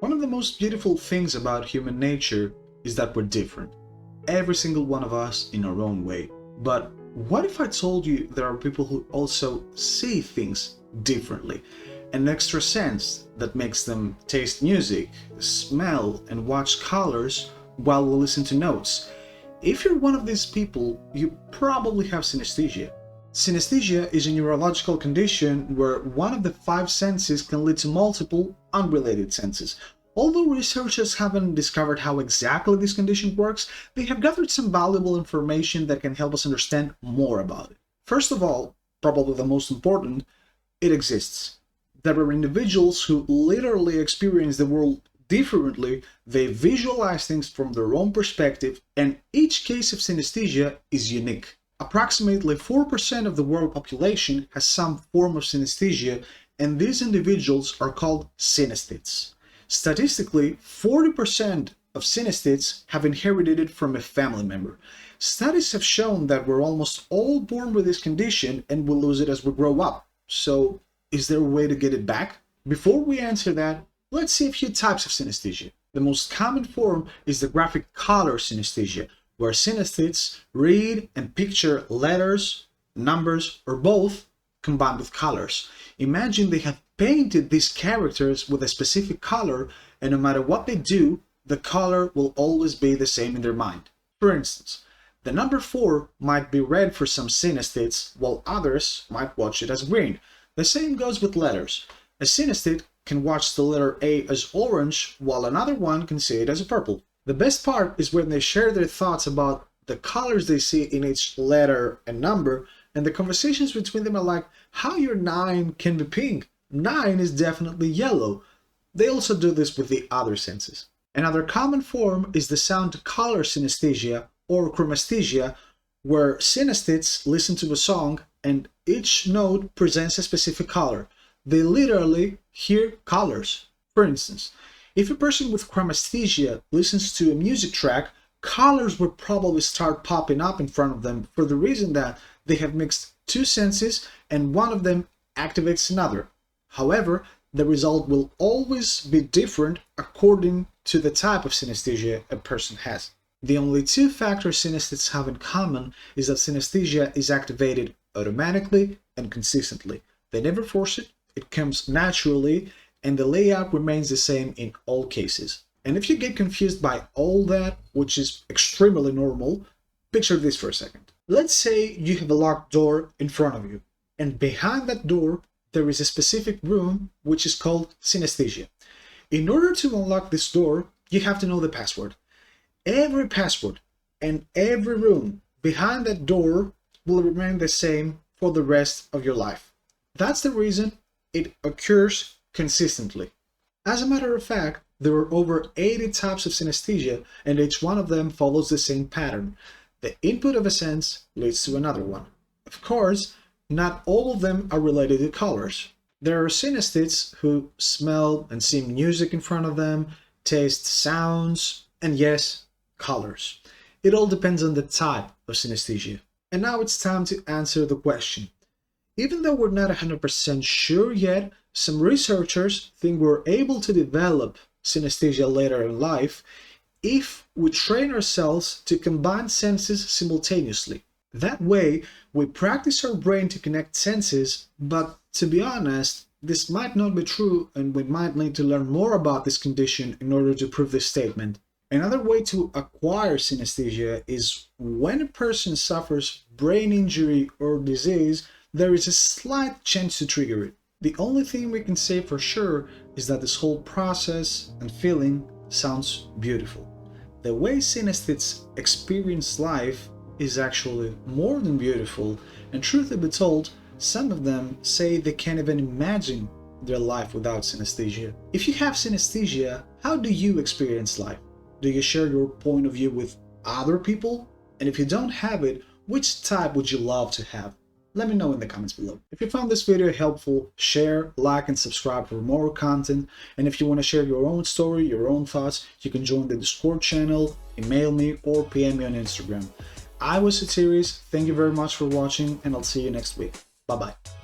One of the most beautiful things about human nature is that we're different. Every single one of us in our own way. But what if I told you there are people who also see things differently? An extra sense that makes them taste music, smell, and watch colors while we listen to notes. If you're one of these people, you probably have synesthesia. Synesthesia is a neurological condition where one of the 5 senses can lead to multiple unrelated senses. Although researchers haven't discovered how exactly this condition works, they have gathered some valuable information that can help us understand more about it. First of all, probably the most important, it exists. There are individuals who literally experience the world differently, they visualize things from their own perspective, and each case of synesthesia is unique. Approximately 4% of the world population has some form of synesthesia, and these individuals are called synesthetes. Statistically, 40% of synesthetes have inherited it from a family member. Studies have shown that we're almost all born with this condition and we lose it as we grow up. So, is there a way to get it back? Before we answer that, let's see a few types of synesthesia. The most common form is the graphic color synesthesia, where synesthetes read and picture letters, numbers, or both combined with colors. Imagine they have painted these characters with a specific color, and no matter what they do, the color will always be the same in their mind. For instance, the number 4 might be red for some synesthetes, while others might watch it as green. The same goes with letters. A synesthete can watch the letter A as orange, while another one can see it as purple. The best part is when they share their thoughts about the colors they see in each letter and number, and the conversations between them are like, how your 9 can be pink? 9 is definitely yellow. They also do this with the other senses. Another common form is the sound-color synesthesia or chromesthesia, where synesthetes listen to a song and each note presents a specific color. They literally hear colors. For instance, if a person with chromesthesia listens to a music track, colors will probably start popping up in front of them for the reason that they have mixed 2 senses and one of them activates another. However, the result will always be different according to the type of synesthesia a person has. The only 2 factors synesthetes have in common is that synesthesia is activated automatically and consistently. They never force it, it comes naturally, and the layout remains the same in all cases. And if you get confused by all that, which is extremely normal, picture this for a second. Let's say you have a locked door in front of you, and behind that door there is a specific room which is called synesthesia. In order to unlock this door, you have to know the password. Every password and every room behind that door will remain the same for the rest of your life. That's the reason it occurs consistently. As a matter of fact, there are over 80 types of synesthesia, and each one of them follows the same pattern. The input of a sense leads to another one. Of course, not all of them are related to colors. There are synesthetes who smell and see music in front of them, taste sounds, and yes, colors. It all depends on the type of synesthesia. And now it's time to answer the question. Even though we're not 100% sure yet, some researchers think we're able to develop synesthesia later in life if we train ourselves to combine senses simultaneously. That way, we practice our brain to connect senses, but to be honest, this might not be true and we might need to learn more about this condition in order to prove this statement. Another way to acquire synesthesia is when a person suffers brain injury or disease, there is a slight chance to trigger it. The only thing we can say for sure is that this whole process and feeling sounds beautiful. The way synesthetes experience life is actually more than beautiful, and truth be told, some of them say they can't even imagine their life without synesthesia. If you have synesthesia, how do you experience life? Do you share your point of view with other people? And if you don't have it, which type would you love to have? Let me know in the comments below. If you found this video helpful, share, like, and subscribe for more content. And if you want to share your own story, your own thoughts, you can join the Discord channel, email me, or PM me on Instagram. I was Synesthesia. Thank you very much for watching, and I'll see you next week. Bye-bye.